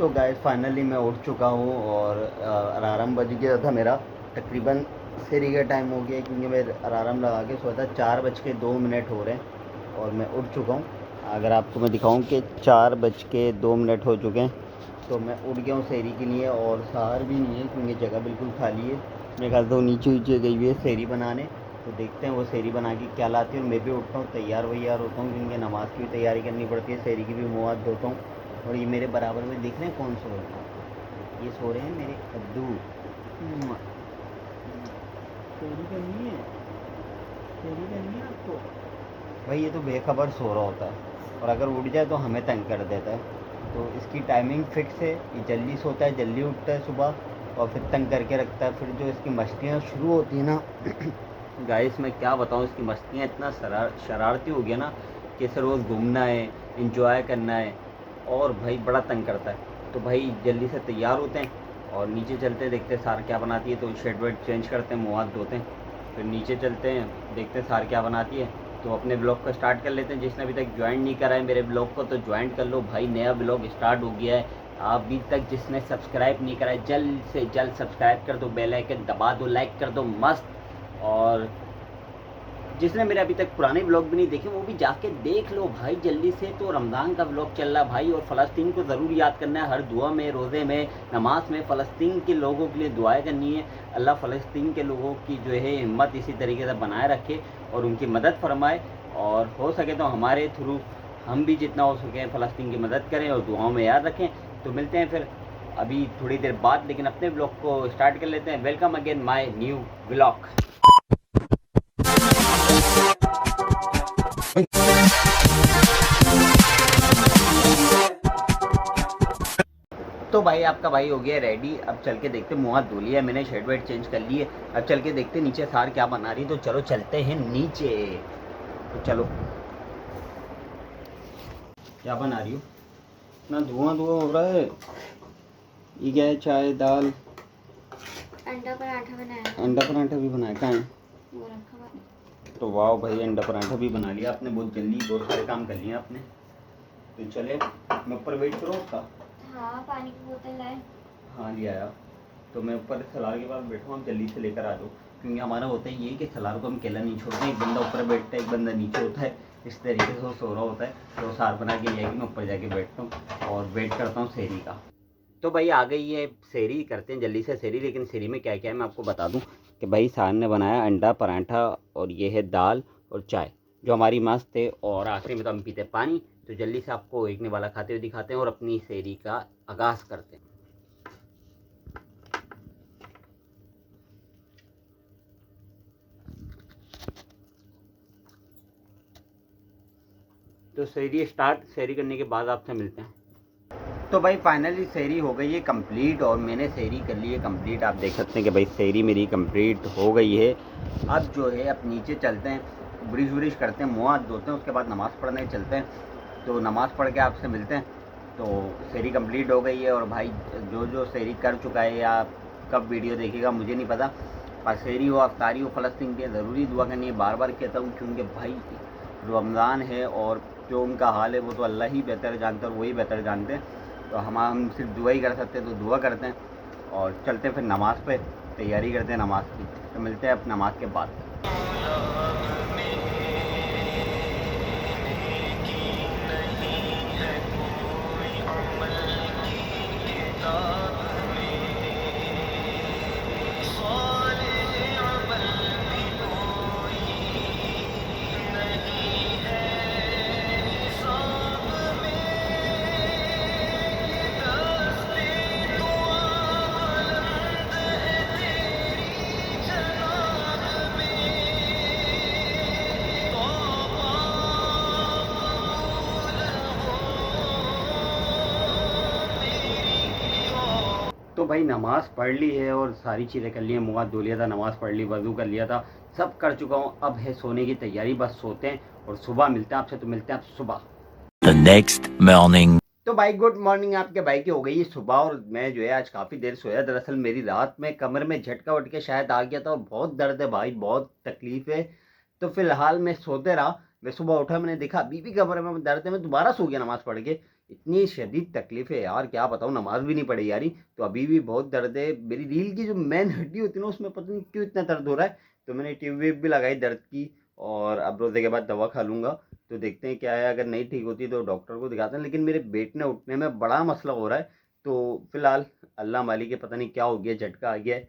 तो guys finally मैं उठ चुका हूँ और अलार्म बज गया था मेरा। तकरीबन सेरी का टाइम हो गया क्योंकि मैं अलार्म लगा के सोया था। 4:02 हो रहे हैं और मैं उठ चुका हूँ। अगर आपको मैं दिखाऊँ कि 4:02 हो चुके हैं, तो मैं उठ गया हूँ सेरी के लिए। और सहार भी नहीं है क्योंकि जगह बिल्कुल खाली है। मेरे ख्याल से वो नीचे गई हुई है सेरी बनाने। तो देखते हैं वो सेरी बना के क्या लाती है। और मैं भी उठता हूँ, तैयार वैयार होता हूँ क्योंकि नमाज़ की भी तैयारी करनी पड़ती है, सेरी की भी मुँह हाथ धोता हूँ। और ये मेरे बराबर में देख रहे हैं कौन सो रहे हैं? ये सो रहे हैं मेरे कद्दू। चोरी करनी है, चोरी करनी है आपको। भाई ये तो बेखबर सो रहा होता है और अगर उठ जाए तो हमें तंग कर देता है। तो इसकी टाइमिंग फ़िक्स है, ये जल्दी सोता है, जल्दी उठता है सुबह और फिर तंग करके रखता है। फिर जो इसकी मस्तियाँ शुरू होती हैं ना गाइस मैं क्या बताऊँ, इसकी मस्तियाँ इतना शरारती हो गया ना कि इसे रोज़ घूमना है, इंजॉय करना है और भाई बड़ा तंग करता है। तो भाई जल्दी से तैयार होते हैं और नीचे चलते हैं, देखते हैं सार क्या बनाती है। तो शर्ट वर्ट चेंज करते हैं, मुँह हाथ धोते हैं, फिर नीचे चलते हैं, देखते हैं सार क्या बनाती है। तो अपने ब्लॉग को स्टार्ट कर लेते हैं। जिसने अभी तक ज्वाइन नहीं करा है मेरे ब्लॉग को तो ज्वाइन कर लो भाई, नया ब्लॉग स्टार्ट हो गया है। अभी तक जिसने सब्सक्राइब नहीं करा है जल्द से जल्द सब्सक्राइब कर दो, बेल आइकन दबा दो, लाइक कर दो मस्त। और जिसने मेरे अभी तक पुराने ब्लॉग भी नहीं देखे वो भी जाके देख लो भाई जल्दी से। तो रमज़ान का ब्लॉग चल रहा भाई और फ़लस्तीन को ज़रूर याद करना है, हर दुआ में, रोज़े में, नमाज में फ़लस्तीन के लोगों के लिए दुआएं करनी है। अल्लाह फ़लस्तीन के लोगों की जो है हिम्मत इसी तरीके से बनाए रखे और उनकी मदद फरमाए। और हो सके तो हमारे थ्रू हम भी जितना हो सके फ़लस्तीन की मदद करें और दुआओं में याद रखें। तो मिलते हैं फिर अभी थोड़ी देर बाद, लेकिन अपने ब्लॉग को स्टार्ट कर लेते हैं। Welcome again my new blog. तो भाई आपका भाई हो गया रेडी। अब चल के देखते, मुँह हाथ धो लिया मैंने, शर्ट वर्ट चेंज कर लिए। अब चल के देखते नीचे सार क्या बना रही। तो चलो चलते हैं नीचे। तो चलो, क्या बना रही हो? इतना धुआं धुआं हो रहा है। ये क्या है? चाय दाल अंडा पराठा बनाया। अंडा पराठा भी बनाया? कहाँ है? वो रखा हुआ। तो वाह भाई, अंडा पराठा भी बना लिया आपने, बहुत जल्दी बहुत सारे काम कर लिए आपने। तो चले मैं ऊपर वेट करो उसका। हाँ, पानी की बोतल लाए। हाँ ले आया। तो मैं ऊपर सलार के पास बैठा हूँ, आप जल्दी से लेकर आ जाओ। क्योंकि हमारा होता है ये कि सलार को हम अकेला नहीं छोड़ते, एक बंदा ऊपर बैठता है, एक बंदा नीचे होता है। इस तरीके से वो सो रहा होता है। तो सार बना के ये है कि मैं ऊपर जाके बैठता हूँ और वेट करता हूँ सेरी का। तो भाई आ गई है सेरी, करते हैं जल्दी से सेरी। लेकिन सेरी में क्या क्या है मैं आपको बता दूं कि भाई सार ने बनाया अंडा पराठा और ये है दाल और चाय जो हमारी मस्त है। और आखिरी में तो हम पीते पानी। तो जल्दी से आपको एक ने वाला खाते हुए दिखाते हैं और अपनी सेरी का आगाज़ करते हैं। तो सेरी स्टार्ट, सेरी करने के बाद आपसे मिलते हैं। तो भाई फाइनली सेरी हो गई है कंप्लीट और मैंने सेरी कर ली है कंप्लीट। आप देख सकते हैं कि भाई सेरी मेरी कंप्लीट हो गई है। अब जो है अब नीचे चलते हैं, ब्रश व्रिश करते हैं, मुँह हाथ धोते हैं, उसके बाद नमाज़ पढ़ने चलते हैं। तो नमाज़ पढ़ के आपसे मिलते हैं। तो सेरी कंप्लीट हो गई है और भाई जो जो सेरी कर चुका है या कब वीडियो देखेगा मुझे नहीं पता, पर सेरी हो अफ्तारी हो फ़लस्तीन के ज़रूरी दुआ करनी है। बार बार कहता हूँ क्योंकि भाई रमज़ान है और जो उनका हाल है वो तो अल्लाह ही बेहतर जानते हैं और वही बेहतर जानते हैं। तो हम सिर्फ दुआ ही कर सकते हैं, तो दुआ करते हैं और चलते हैं फिर नमाज़ पे, तैयारी करते हैं नमाज़ की। तो मिलते हैं अब नमाज़ के बाद। तो भाई नमाज़ पढ़ ली है और सारी चीज़ें कर ली हैं, मुँह हाथ धो लिया था, नमाज़ पढ़ ली, वज़ू कर लिया था, सब कर चुका हूँ। अब है सोने की तैयारी, बस सोते हैं और सुबह मिलते हैं आपसे। तो मिलते हैं आप सुबह। The next morning. तो भाई गुड मॉर्निंग। आपके भाई की हो गई है सुबह और मैं जो है आज काफ़ी देर सोया। दरअसल मेरी रात में कमर में झटका वट के शायद आ गया था और बहुत दर्द है भाई, बहुत तकलीफ़ है। तो फिलहाल मैं सोते रहा। मैं सुबह उठा, मैंने देखा अभी भी कमर में दर्द है, मैं दोबारा सो गया नमाज़ पढ़ के। इतनी शदीद तकलीफ़ है यार, क्या बताऊँ, नमाज़ भी नहीं पढ़ी यारी, तो अभी भी बहुत दर्द है। मेरी रील की जो मेन हड्डी होती है ना, उसमें पता नहीं क्यों इतना दर्द हो रहा है। तो मैंने ट्यूब व्यूब भी लगाई दर्द की, और अब रोज़े के बाद दवा खा लूँगा, तो देखते हैं क्या है। अगर नहीं ठीक होती तो डॉक्टर को दिखाते हैं, लेकिन मेरे बैठने उठने में बड़ा मसला हो रहा है। तो फ़िलहाल अल्लाह मालिक है, पता नहीं क्या हो गया, झटका आ गया है।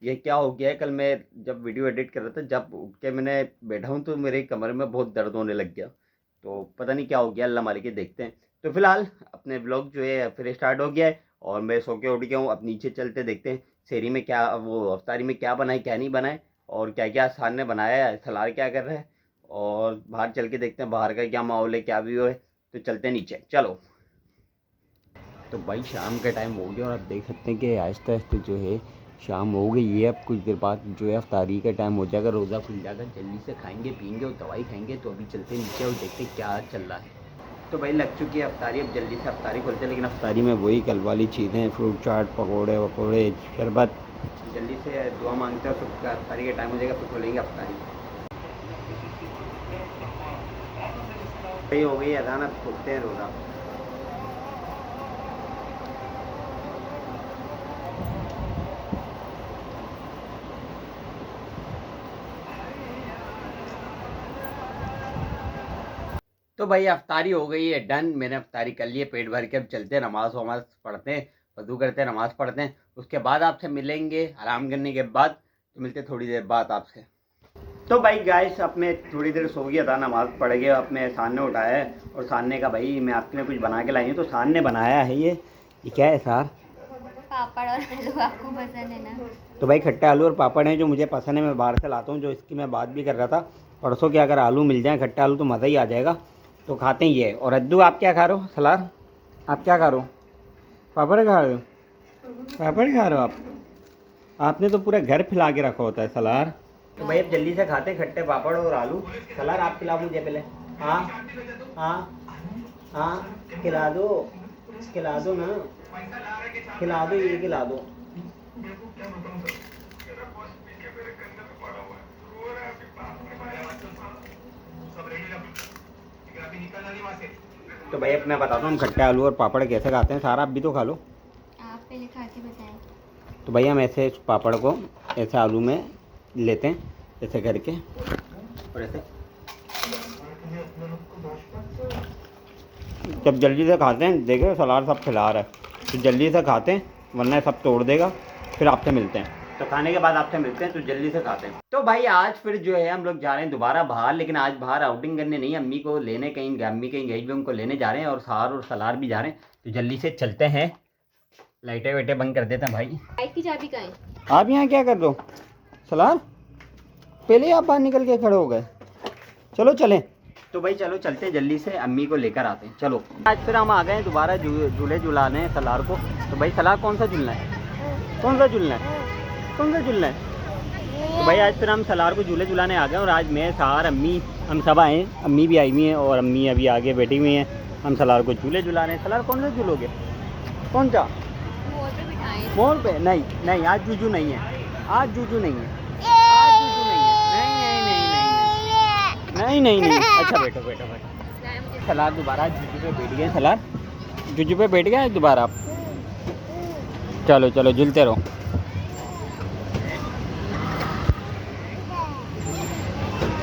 ये क्या हो गया है, कल मैं जब वीडियो एडिट कर रहा था, जब उठ के मैंने बैठा हूँ तो मेरे कमर में बहुत दर्द होने लग गया। तो पता नहीं क्या हो गया, अल्लाह मालिक है, देखते हैं। तो फिलहाल अपने ब्लॉग जो है फिर स्टार्ट हो गया है, और मैं सो के उठ गया हूँ। अब नीचे चलते देखते हैं शहरी में क्या, वो अफ्तारी में क्या बनाए क्या नहीं बनाए, और क्या क्या आसान ने बनाया है, सलार क्या कर रहा है, और बाहर चल के देखते हैं बाहर का क्या माहौल है, क्या व्यू है। तो चलते हैं नीचे, चलो। तो भाई शाम का टाइम हो गया, और आप देख सकते हैं कि आहिस्ते आहिस्ते जो है शाम हो गई है। अब कुछ देर बाद जो है अफ्तारी का टाइम हो जाएगा, रोज़ा खुल जाएगा, जल्दी से खाएंगे पियेंगे और दवाई खाएंगे। तो अभी चलते हैं नीचे और देखते हैं क्या चल रहा है। तो भाई लग चुकी है अफ्तारी, अब जल्दी से अफ्तारी खोलते हैं। लेकिन अफ्तारी में वही कल वाली चीज़ें, फ्रूट चाट, पकौड़े वकौड़े, शरबत। जल्दी से दुआ मांगते हैं, फिर अफ्तारी का टाइम हो जाएगा, फिर खोलेंगे अफ्तारी। हो गई अजान, अब खोलते हैं रोज़ा। तो भाई अफ्तारी हो गई है डन, मैंने अफ्तारी कर ली है पेट भर के। अब चलते हैं नमाज़ वमाज़ पढ़ते हैं, वज़ू करते हैं, नमाज़ पढ़ते हैं, उसके बाद आपसे मिलेंगे आराम करने के बाद। तो मिलते हैं थोड़ी देर बाद आपसे। तो भाई गाइस, अब मैं थोड़ी देर सो गया था, नमाज़ पढ़ गया, अब मैं सान ने उठाया है, और सान ने कहा भाई मैं आपके लिए कुछ बना के लाई हूँ। तो सान ने बनाया है ये क्या है सार? पापड़ और आलू आपको पसंद है ना? तो भाई खट्टे आलू और पापड़ हैं जो मुझे पसंद है, मैं बाहर से लाता हूँ। जो इसकी मैं बात भी कर रहा था परसों कि अगर आलू मिल जाए खट्टे आलू तो मज़ा ही आ जाएगा। तो खाते हैं ये। और अद्दू आप क्या खा रहे हो? सलार आप क्या खा रहे हो? पापड़ खा रहे हो? पापड़ खा रहे हो आप? आपने तो पूरा घर फैला के रखा होता है सलार। तो भाई अब जल्दी से खाते हैं खट्टे पापड़ और आलू। सलार आप खिलाओ मुझे पहले। हाँ हाँ हाँ, खिला दो ना, खिला दो, ये खिला दो। तो भाई अब मैं बताता हूँ खट्टे आलू और पापड़ कैसे खाते हैं। सारा आप भी तो खा लो। आप पहले खा के बताएं। तो भाई हम ऐसे इस पापड़ को ऐसे आलू में लेते हैं, ऐसे करके, और ऐसे जब जल्दी से खाते हैं, देखो सलाद सब खिला रहा है, तो जल्दी से खाते हैं वरना सब तोड़ देगा। फिर आपसे मिलते हैं, तो खाने के बाद आपसे मिलते हैं, तो जल्दी से खाते हैं। तो भाई आज फिर जो है हम लोग जा रहे हैं दोबारा बाहर, लेकिन आज बाहर आउटिंग करने नहीं, अम्मी को लेने कहीं, अम्मी कहीं गई हुई, उनको लेने जा रहे हैं, और सार और सलार भी जा रहे हैं। तो जल्दी से चलते हैं, लाइटें वाइटें बंद कर देते हैं। भाई बाइक की चाबी कहाँ है? आप यहाँ क्या कर रहे हो सलार? पहले आप बाहर निकल के खड़े हो गए। चलो चलें। तो भाई चलो चलते हैं, जल्दी से अम्मी को लेकर आते हैं। चलो आज फिर हम आ गए हैं दोबारा झूले झुलाने हैं सलार को। तो भाई सलार कौन सा झूलना है? कौन सा झूलना है? कौन सा झूलना है? तो भाई आज फिर हम सलार को झूले झुलाने आ गए, और आज मैं सार अम्मी हम सब आए हैं। अम्मी भी आई हुई हैं, और अम्मी अभी आगे बैठी हुई हैं। हम सलार को झूले झुला रहे हैं। सलार कौन सा झूलोगे? कौन सा? मोर पे बिठाएं। मोर पे? नहीं नहीं, आज जूजू नहीं है, आज जूजू नहीं है, आज जूजू नहीं है। नहीं नहीं नहीं, अच्छा बैठो बैठो बैठो। सलार दोबारा जूजू पे बैठ गए, सलार जूजू पे बैठ गए दोबारा आप। चलो चलो झूलते रहो।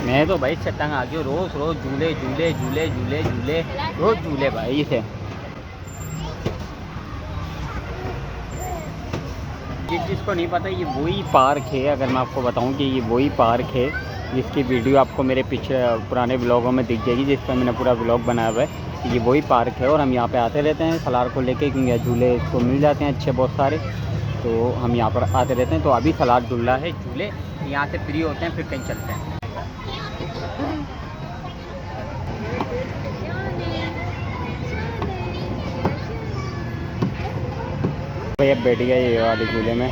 मैं तो भाई से तंग आ गया, रोज रोज झूले झूले झूले झूले झूले, रोज झूले भाई से। जिस जिसको नहीं पता, ये वही पार्क है। अगर मैं आपको बताऊं कि ये वही पार्क है जिसकी वीडियो आपको मेरे पिछले पुराने ब्लॉगों में दिख जाएगी, जिस पर मैंने पूरा ब्लॉग बनाया हुआ है। ये वही पार्क है, और हम यहाँ पे आते रहते हैं सलार को लेके, क्योंकि झूले इसको मिल जाते हैं अच्छे बहुत सारे, तो हम यहाँ पर आते रहते हैं। तो अभी सलार झूल रहा है झूले, यहाँ से फ्री होते हैं, फिर कहीं चलते हैं। भाई अब बैठ गया ये वाले झूले में।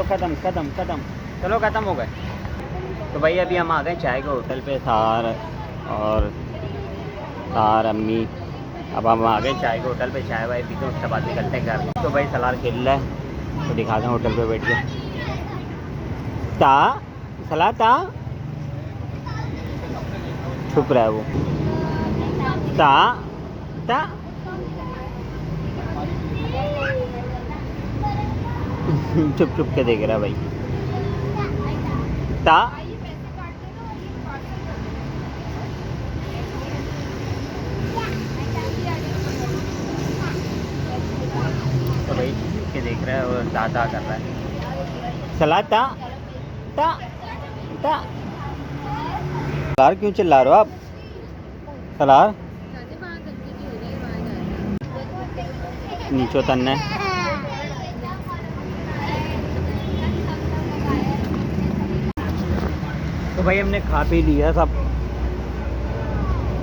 लो ख़त्म ख़त्म ख़त्म, चलो ख़त्म हो गए। तो भाई अभी हम आ गए चाय के होटल पे, सार और सार अम्मी। अब हम आ गए चाय के होटल पे, चाय वाय पीते हैं, उसके बाद निकलते हैं घर। तो भाई सलार खेल रहा है, तो दिखाते हैं होटल पे बैठ के। ता सलार ता छुप रहा है वो। ता ता चुप चुप के देख रहा है भाई। ता तो भाई चुप के देख रहा है और ता कर रहा है। सलार ता ता ता। सलार क्यों चिल्ला रहे हो आप? सलार नीचे उतरना है। तो भाई हमने खा पी लिया सब,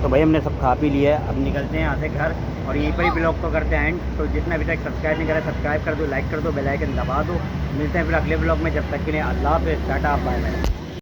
सब खा पी लिया है। अब निकलते हैं यहाँ से घर, और यहीं पर ही ब्लॉग को करते हैं एंड। तो जितना अभी तक सब्सक्राइब नहीं करा सब्सक्राइब कर दो, लाइक कर दो, बेल आइकन दबा दो। मिलते हैं फिर अगले ब्लॉग में, जब तक के लिए अल्लाह हाफ़िज़, टाटा बाय बाय।